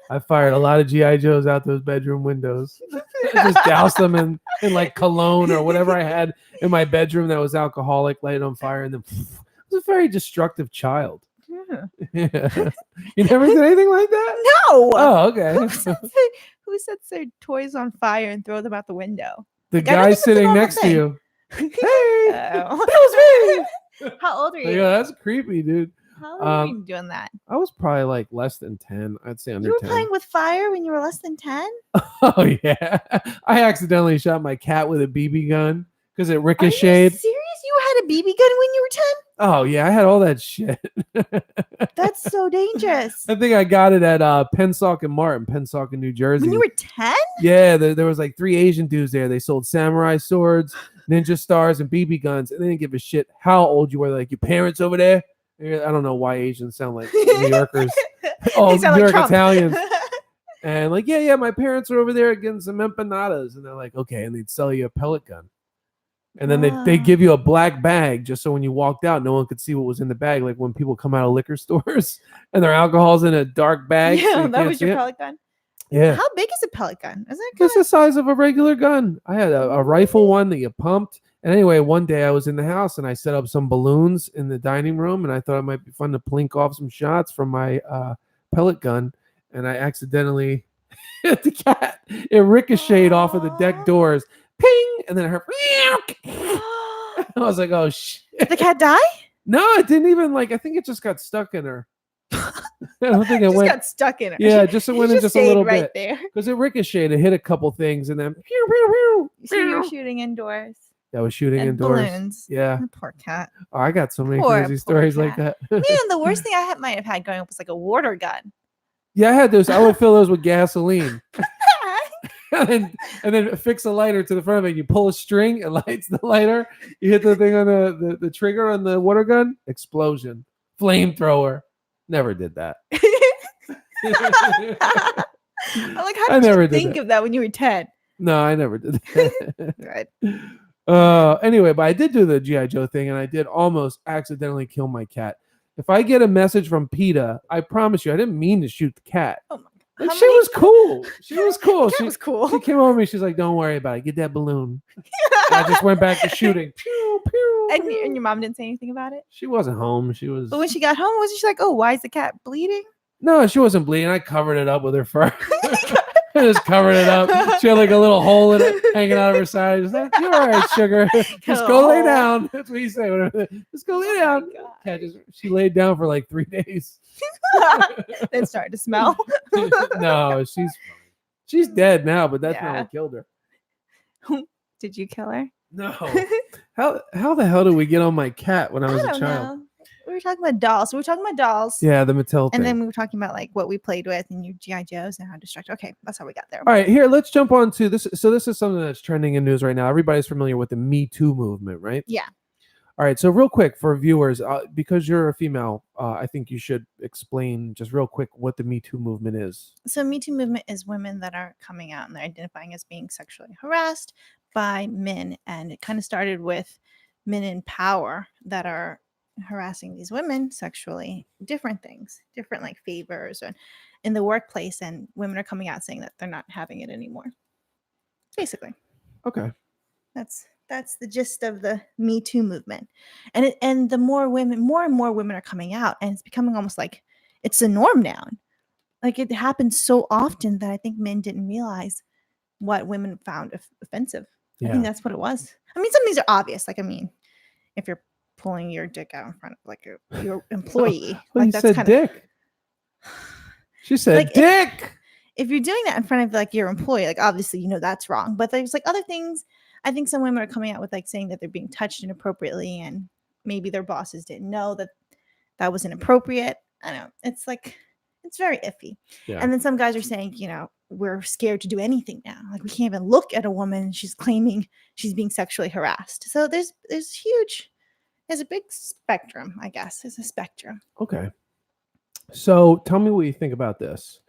I fired a lot of GI Joes out those bedroom windows. I just doused them in like cologne or whatever I had in my bedroom that was alcoholic, light it on fire, and then I was a very destructive child. Yeah. Yeah. You never did anything like that? No. Oh, okay. Who sets their toys on fire and throw them out the window? The Like, I don't guy think that's a sitting normal next to thing. you. Hey, Oh. that was me. How old are you? Yeah, that's creepy, dude. How old were you doing that? I was probably like less than 10. I'd say under You were 10. playing with fire when you were less than 10? Oh yeah, I accidentally shot my cat with a BB gun because it Are you ricocheted. serious? You had a BB gun when you were 10? Oh yeah, I had all that shit. That's so dangerous. I think I got it at Pensacola Martin, Pensacola, New Jersey. When you were 10? Yeah, there was like 3 Asian dudes there. They sold samurai swords, ninja stars, and BB guns, and they didn't give a shit how old you were. Like, your parents over there. I don't know why Asians sound like New Yorkers. Oh, They sound New like York Trump. Italians. And like, yeah, my parents are over there getting some empanadas. And they're like, okay. And they'd sell you a pellet gun. And then they Wow. give you a black bag just so when you walked out, no one could see what was in the bag. Like when people come out of liquor stores and their alcohol's in a dark bag. so Yeah, you that can't was see your it. pellet gun. Yeah. How big is a pellet gun? Isn't it It's kind the size of a regular gun. I had a rifle one that you pumped. And anyway, one day I was in the house and I set up some balloons in the dining room, and I thought it might be fun to plink off some shots from my pellet gun. And I accidentally hit the cat. It ricocheted off of the deck Aw. doors. Ping! And then I heard I was like, oh shit. Did the cat die? No, it didn't even I think it just got stuck in her. I don't think it Just went. got stuck in her. Yeah, just it It went in just a stayed little right bit. there. Because it ricocheted, it hit a couple things, and then pew, pew, pew, So you were pew. shooting indoors. That was shooting And indoors. balloons. Yeah. Oh, poor cat. Oh, I got so many Poor crazy stories like that. Man, the worst thing I might have had going up was like a water gun. Yeah, I had those. I would fill those with gasoline. and then fix a lighter to the front of it. You pull a string, it lights the lighter. You hit the thing on the trigger on the water gun, explosion. Flamethrower. Never did that. I'm like, how I did never you did think that. of that when you were 10? No, I never did that. Good. Anyway, but I did do the G.I. Joe thing, and I did almost accidentally kill my cat. If I get a message from PETA, I promise you, I didn't mean to shoot the cat. Oh my God. Like, How she many- was cool. She was cool. That She was cool. She came over to me. She's like, "Don't worry about it. Get that balloon." I just went back to shooting. Pew, pew, and pew. your mom didn't say anything about it? She wasn't home. She was. But when she got home, wasn't she like, oh, why is the cat bleeding? No, she wasn't bleeding. I covered it up with her fur. I just covered it up. She had like a little hole in it hanging out of her side. Just like, "You're all right, sugar. Just go lay hole. down." That's what you say. Whatever. Just go lay Oh down. my God. Cat she laid down for like 3 days. Then started to smell. No, she's dead now, but that's not Yeah. what killed her. Did you kill her? No. How the hell did we get on my cat when I was I a don't child? know. We were talking about dolls. So we were talking about dolls. Yeah, the Mattel And thing. then we were talking about like what we played with and your GI Joes and how distracted. Okay, that's how we got there. All right, here, let's jump on to this. So this is something that's trending in news right now. Everybody's familiar with the Me Too movement, right? Yeah. All right, so real quick for viewers, because you're a female, I think you should explain just real quick what the Me Too movement is. So Me Too movement is women that are coming out and they're identifying as being sexually harassed by men. And it kind of started with men in power that are harassing these women sexually, different things, different like favors and in the workplace, and women are coming out saying that they're not having it anymore. Basically. Okay. That's the gist of the Me Too movement. And the more and more women are coming out, and it's becoming almost like it's the norm now. Like it happens so often that I think men didn't realize what women found offensive. I Yeah. think that's what it was. I mean, some of these are obvious. Like, I mean, if you're pulling your dick out in front of like your employee, Well, like you that's said kind dick. She said Like, dick. if you're doing that in front of like your employee, like obviously you know that's wrong. But there's like other things. I think some women are coming out with like saying that they're being touched inappropriately, and maybe their bosses didn't know that that was inappropriate. I don't know. It's like it's very iffy. Yeah. And then some guys are saying, you know, we're scared to do anything now. Like we can't even look at a woman and she's claiming she's being sexually harassed. So there's a big spectrum, I guess. There's a spectrum. Okay. So tell me what you think about this.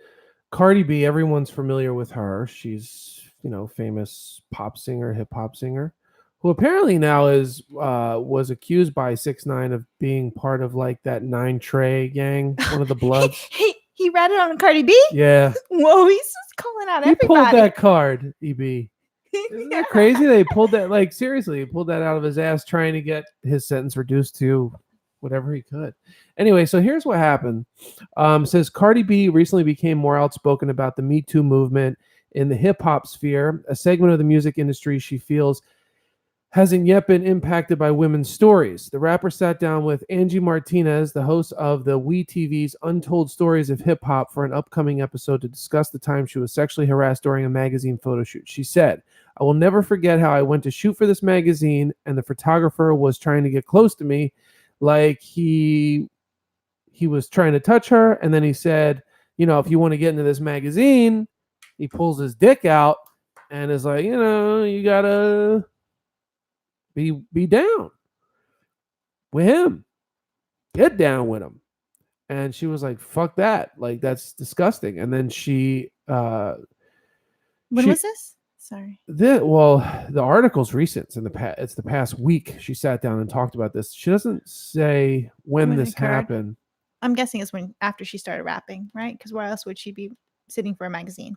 Cardi B, everyone's familiar with her. She's, famous pop singer, hip hop singer, who apparently now was accused by 6ix9ine of being part of like that 9 Trey gang, one of the Bloods. He ratted on Cardi B? Yeah. Whoa, he's just calling out He everybody. pulled that card, EB. Isn't that crazy? They pulled that, like, seriously, he pulled that out of his ass trying to get his sentence reduced to whatever he could. Anyway, so here's what happened. Says Cardi B recently became more outspoken about the Me Too movement in the hip hop sphere, a segment of the music industry she feels hasn't yet been impacted by women's stories. The rapper sat down with Angie Martinez, the host of the WeTV's Untold Stories of Hip Hop, for an upcoming episode to discuss the time she was sexually harassed during a magazine photo shoot. She said, "I will never forget how I went to shoot for this magazine and the photographer was trying to get close to me, like he was trying to touch her, and then he said, if you want to get into this magazine," he pulls his dick out and is like, you gotta be down with him, get down with him. And she was like, fuck that, like that's disgusting. And then When was this? Sorry. the article's recent. It's the past week she sat down and talked about this. She doesn't say when this happened. I'm guessing it's after she started rapping, right? Because where else would she be sitting for a magazine?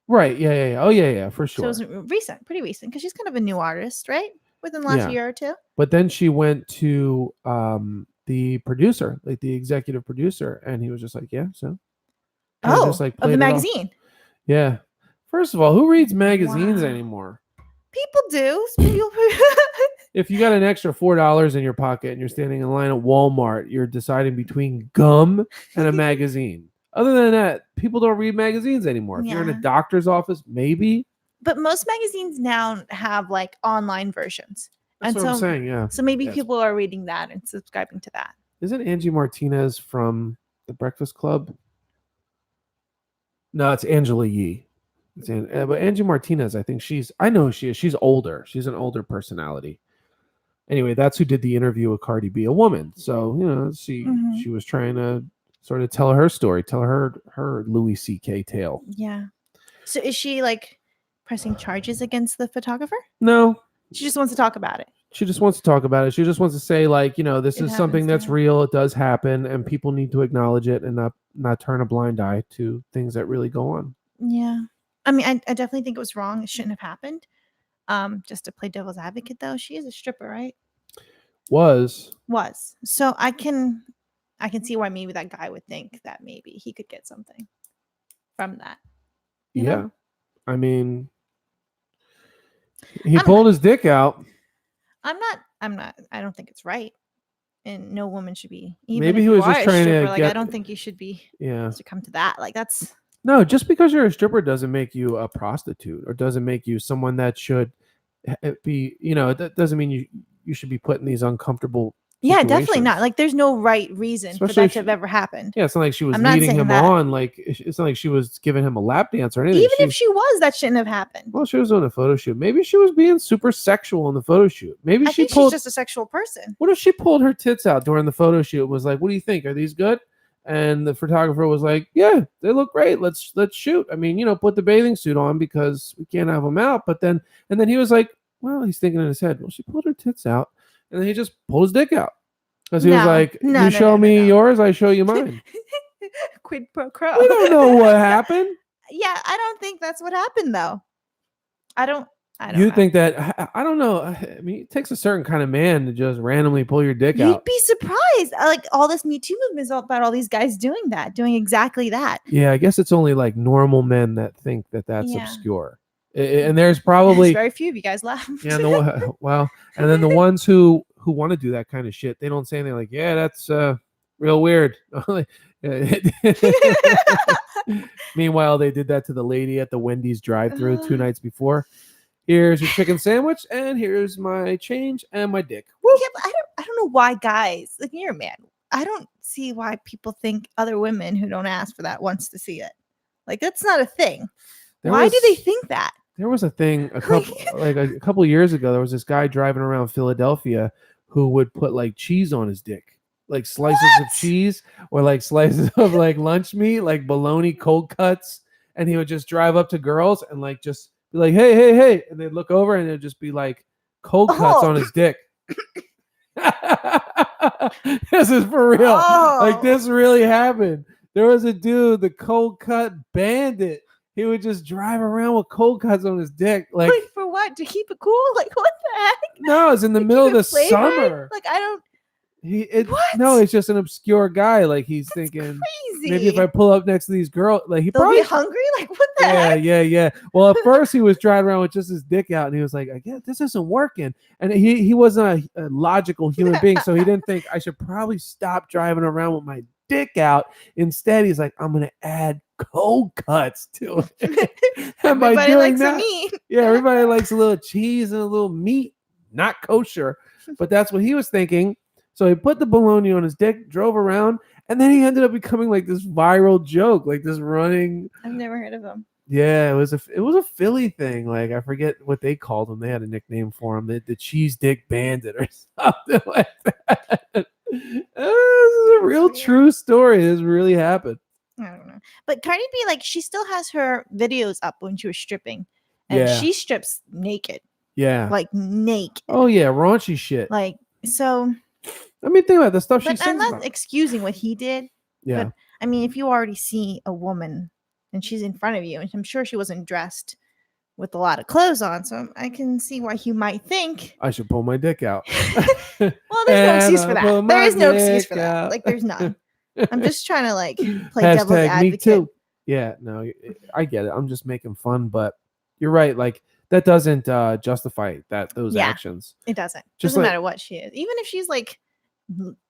Right. Yeah. Oh yeah, for sure. So it was recent, pretty recent, because she's kind of a new artist, right? Within the last year or two. But then she went to the producer, like the executive producer, and he was just like, yeah, so. Just like of the magazine. Yeah. First of all, who reads magazines anymore? People do. If you got an extra $4 in your pocket and you're standing in line at Walmart, you're deciding between gum and a magazine. Other than that, people don't read magazines anymore. If you're in a doctor's office, maybe. But most magazines now have like online versions. That's what I'm saying, yeah. So maybe people are reading that and subscribing to that. Isn't Angie Martinez from The Breakfast Club? No, it's Angela Yee. But Angie Martinez, I think I know who she is. She's older. She's an older personality. Anyway, that's who did the interview with Cardi B, a woman. So, she was trying to sort of tell her story, tell her Louis C.K. tale. Yeah. So is she like pressing charges against the photographer? No. She just wants to talk about it. She just wants to talk about it. She just wants to say, like, this is something that's real. It does happen, and people need to acknowledge it and not turn a blind eye to things that really go on. Yeah. I mean, I definitely think it was wrong. It shouldn't have happened. Just to play devil's advocate, though, she is a stripper, right? Was. So I can see why maybe that guy would think that maybe he could get something from that. You know? I mean, he pulled his dick out. I'm not. I don't think it's right, and no woman should be. Even maybe if he was just trying stripper, to like, I don't think you should be. Yeah. To come to that, like that's. No, just because you're a stripper doesn't make you a prostitute or doesn't make you someone that should be, that doesn't mean you should be put in these uncomfortable Yeah, definitely not. situations. Like, there's no right reason for Especially that if to have she- ever happened. Yeah, it's not like she was I'm not leading saying him that. on. Like, it's not like she was giving him a lap dance or anything. Even if she was, that shouldn't have happened. Well, she was doing a photo shoot. Maybe she was being super sexual in the photo shoot. Maybe I she think pulled. she's just a sexual person. What if she pulled her tits out during the photo shoot? And was like, "What do you think? Are these good?" And the photographer was like, "Yeah, they look great. Let's shoot. I mean, put the bathing suit on because we can't have them out." But then he was like, "Well," he's thinking in his head, "Well, she pulled her tits out," and then he just pulled his dick out because he was like, "You show me yours, I show you mine." Quid pro quo. We don't know what happened. Yeah, I don't think that's what happened though. I don't You know. think that? I don't know. I mean, it takes a certain kind of man to just randomly pull your dick You'd out. be surprised. Like, all this Me Too movement is all about all these guys doing exactly that. Yeah, I guess it's only like normal men that think that that's Yeah. obscure. And there's There's probably very few of you guys left. yeah, well, and then the ones who want to do that kind of shit, they don't say anything like, "Yeah, that's real weird." Meanwhile, they did that to the lady at the Wendy's drive-thru 2 nights before. Here's your chicken sandwich, and here's my change and my dick. Yeah, but I don't know why guys, like, you're a man. I don't see why people think other women who don't ask for that wants to see it. Like, that's not a thing. Why do they think that? There was a thing a couple years ago. There was this guy driving around Philadelphia who would put like cheese on his dick, like slices of cheese or like slices of like lunch meat, like bologna cold cuts, and he would just drive up to girls and like just be like, hey, and they'd look over and it'd just be like cold cuts on his dick. This is for real. Like, this really happened. There was a dude, the cold cut bandit. He would just drive around with cold cuts on his dick. Like, for what? To keep it cool? Like, what the heck? No, it's in the middle of the summer. Like, I don't. What? No, it's just an obscure guy. Like, he's thinking, crazy. maybe if I pull up next to these girls, like They'll probably be hungry. Like, what the heck? Yeah. Well, at first he was driving around with just his dick out, and he was like, "I guess this isn't working." And he wasn't a logical human being, so he didn't think I should probably stop driving around with my dick out. Instead, he's like, "I'm gonna add cold cuts to it." And by Everybody doing likes that, the meat. yeah, everybody likes a little cheese and a little meat, not kosher, but that's what he was thinking. So he put the bologna on his dick, drove around, and then he ended up becoming like this viral joke, like this running. I've never heard of him. Yeah, it was a Philly thing. Like, I forget what they called him. They had a nickname for him, the Cheese Dick Bandit or something like that. This is a real true story. This really happened. I don't know. But Cardi B, like, she still has her videos up when she was stripping, and she strips naked. Yeah, like naked. Oh yeah, raunchy shit. Like, so. I mean, think about the stuff she But sings I'm not about. excusing what he did. Yeah. But I mean, if you already see a woman and she's in front of you, and I'm sure she wasn't dressed with a lot of clothes on, so I can see why you might think I should pull my dick out. Well, there's no excuse for that. There is no excuse for that. Like, there's none. I'm just trying to like play devil's advocate. Me too. Yeah, no, I get it. I'm just making fun, but you're right. Like, that doesn't justify those actions. It doesn't. Just Doesn't matter what she is. Even if she's like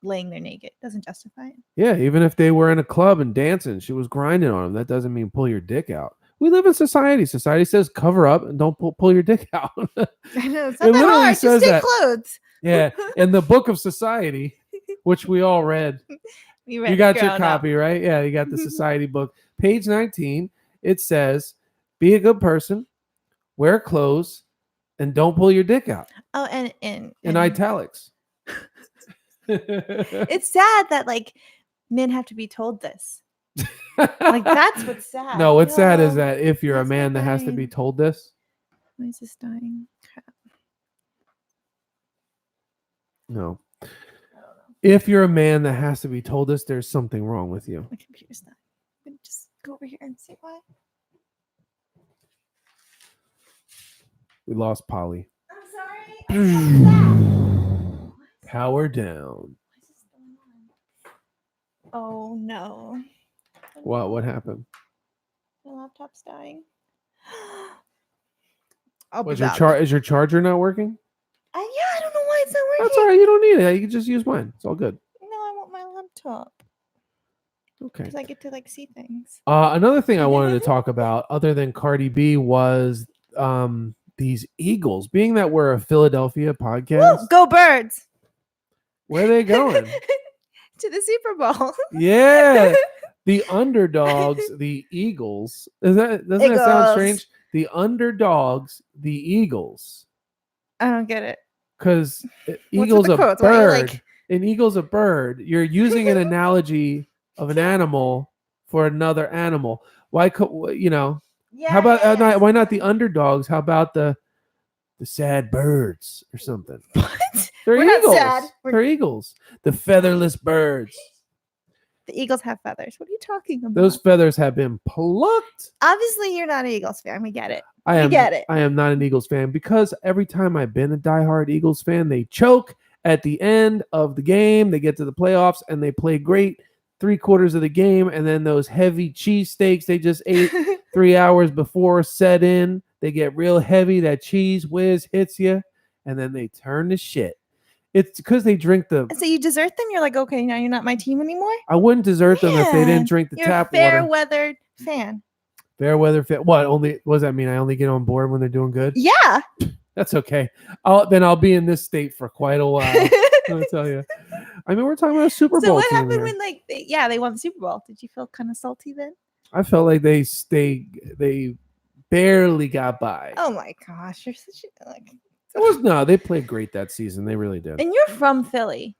laying there naked, doesn't justify it. Yeah, even if they were in a club and dancing, she was grinding on them. That doesn't mean pull your dick out. We live in society. Society says cover up and don't pull your dick out. I know, it's not that hard. Just stay clothed. Yeah, in the book of society, which we all read. You got your copy, right? Yeah, you got the society book. Page 19, it says, be a good person, wear clothes, and don't pull your dick out. Oh, and in italics. It's sad that like men have to be told this. Like, that's what's sad. No, what's sad is that if you're a man that has to be told this. Why is this dying? Crap. No. If you're a man that has to be told this, there's something wrong with you. My computer's dying. I'm gonna just go over here and see why. We lost Polly. I'm sorry. Power down. Oh no. What happened? My laptop's dying. Is your charger not working? Yeah, I don't know why it's not working. That's all right. You don't need it. You can just use mine. It's all good. No, I want my laptop. Okay. Because I get to like see things. Another thing I wanted to talk about, other than Cardi B, was these Eagles, being that we're a Philadelphia Woo, podcast, go Birds! where are they going? To the Super Bowl. Yeah, the underdogs, the Eagles. Doesn't that sound Eagles. strange? The underdogs, the Eagles. I don't get it. Because with eagle's the a quotes? Why are you bird. like- An eagle's a bird. You're using an analogy of an animal for another animal. Why could Yeah. how about yeah, why not the underdogs? How about the sad birds or something? What? They're We're not eagles. sad. They're eagles. The featherless birds. The Eagles have feathers. What are you talking about? Those feathers have been plucked. Obviously, you're not an Eagles fan. We get it. I We get it. I am not an Eagles fan because every time I've been a diehard Eagles fan, they choke at the end of the game. They get to the playoffs and they play great 3/4 of the game, and then those heavy cheesesteaks they just ate 3 hours before set in. They get real heavy. That cheese whiz hits you, and then they turn to shit. It's because they drink the. So you desert them? You're like, okay, now you're not my team anymore? I wouldn't desert them if they Man, didn't drink the You're tap a fair water. weathered fan. Fair weather fit. What only? What does that mean? I only get on board when they're doing good. Yeah. That's okay. I'll be in this state for quite a while. I'll tell you. I mean, we're talking about a Super So Bowl what team happened here. when they won the Super Bowl? Did you feel kind of salty then? I felt like they barely got by. Oh my gosh, you're such a They played great that season. They really did. and you're from Philly.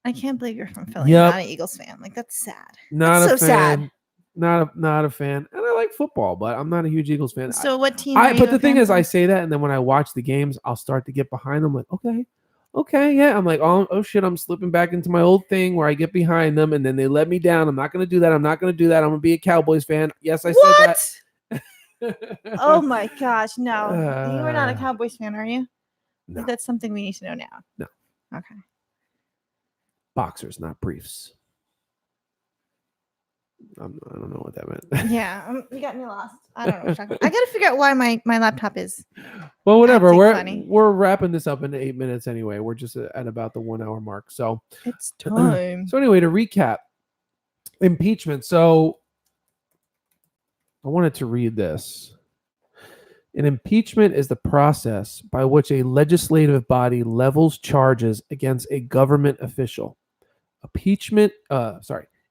I can't believe you're from Philly. Yep. Not an Eagles fan. Like that's sad. Not That's a so fan. sad. Not a fan. And I like football, but I'm not a huge Eagles fan. So what team? are you But a the thing fan is, for? I say that, and then when I watch the games, I'll start to get behind them. Like, okay, yeah. I'm like, oh shit, I'm slipping back into my old thing where I get behind them, and then they let me down. I'm not gonna do that. I'm gonna be a Cowboys fan. Yes, I what? said that. Oh my gosh, no! You are not a Uh, Cowboys fan, are you? no. That's something we need to know now. No. Okay. Boxers, not briefs. I don't know what that meant. Yeah, you got me lost. I don't know. What you're talking about. I got to figure out why my laptop is. Well, whatever. acting funny. We're wrapping this up in 8 minutes anyway. We're just at about the 1 hour mark. So It's time. So anyway, to recap, impeachment. So I wanted to read this. An impeachment is the process by which a legislative body levels charges against a government official.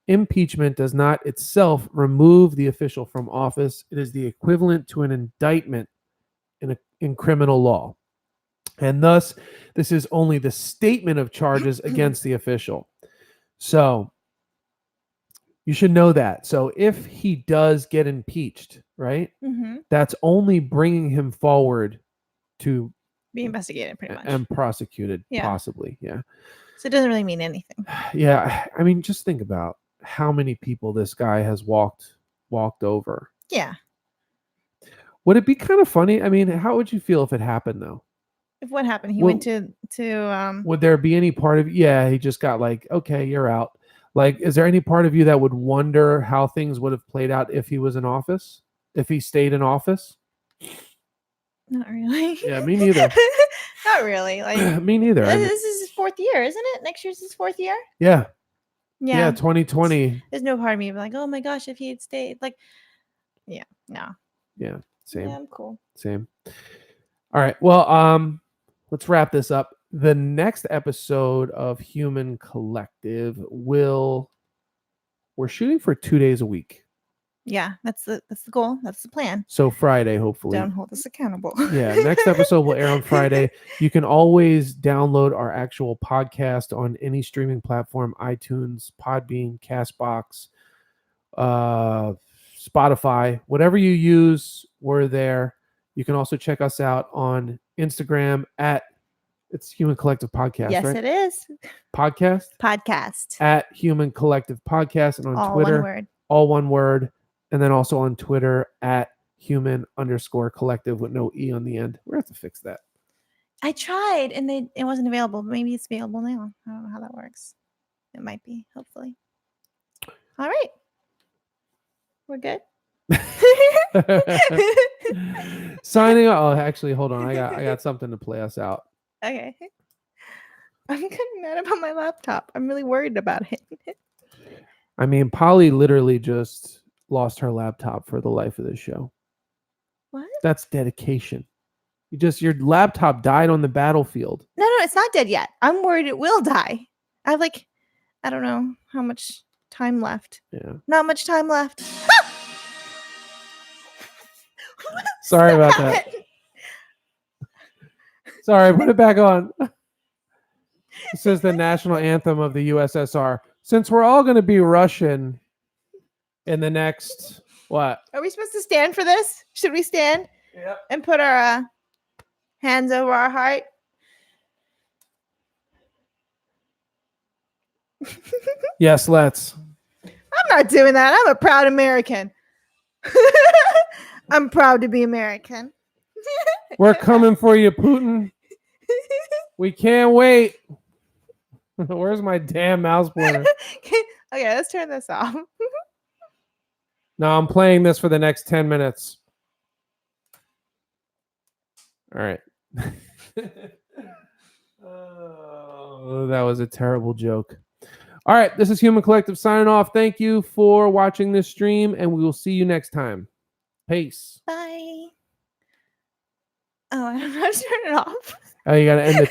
Impeachment does not itself remove the official from office. It is the equivalent to an indictment in criminal law. And thus, this is only the statement of charges against the official. So, you should know that. So, if he does get impeached, right, Mm-hmm. that's only bringing him forward to Be investigated, pretty much. and prosecuted, Yeah. possibly. Yeah. So it doesn't really mean anything. Yeah. I mean, just think about how many people this guy has walked over. Yeah. Would it be kind of funny? I mean, how would you feel if it happened though? If what happened, he Well- went to Would there be any part of he just got like, okay, you're out. Like, is there any part of you that would wonder how things would have played out if he was in office? If he stayed in office? not really. Yeah, me neither. Not really. Like Me neither. I mean, this is his fourth year, isn't it? Next year's his fourth year. yeah. Yeah. Yeah, 2020. There's no part of me like, oh my gosh, if he had stayed, like, yeah, no, Yeah, same. yeah, I'm cool. Same. All right. Well, let's wrap this up. The next episode of Human Collective we're shooting for 2 days a week. Yeah, that's the goal. That's the plan. So Friday, hopefully. Don't hold us accountable. Yeah, next episode will air on Friday. You can always download our actual podcast on any streaming platform: iTunes, Podbean, Castbox, Spotify, whatever you use, we're there. You can also check us out on Instagram it's Human Collective Podcast, Yes, right? it is. Podcast Podcast. at Human Collective Podcast, and on All Twitter, one word. all one word, and then also on Twitter at Human_Collective with no E on the end. We're gonna have to fix that. I tried and it wasn't available, but maybe it's available now. I don't know how that works. It might be, hopefully. All right. We're good. Signing off. Oh, actually, hold on. I got something to play us out. Okay. I'm getting mad about my laptop. I'm really worried about it. I mean, Polly literally just lost her laptop for the life of this show. What? That's dedication. Your laptop died on the battlefield. No, it's not dead yet. I'm worried it will die. I have I don't know how much time left. Yeah. Not much time left. Sorry about that. Sorry, put it back on. This is the national anthem of the USSR. Since we're all going to be Russian in the next, what? Are we supposed to stand for this? Should we stand? Yep. And put our hands over our heart? Yes, let's. I'm not doing that. I'm a proud American. I'm proud to be American. We're coming for you, Putin. We can't wait. Where's my damn mouse pointer? Okay, let's turn this off. No, I'm playing this for the next 10 minutes. All right. Oh, that was a terrible joke. All right, this is Human Collective signing off. Thank you for watching this stream, and we will see you next time. Peace. Bye. Oh, I don't know how to turn it off. Oh, you got to end the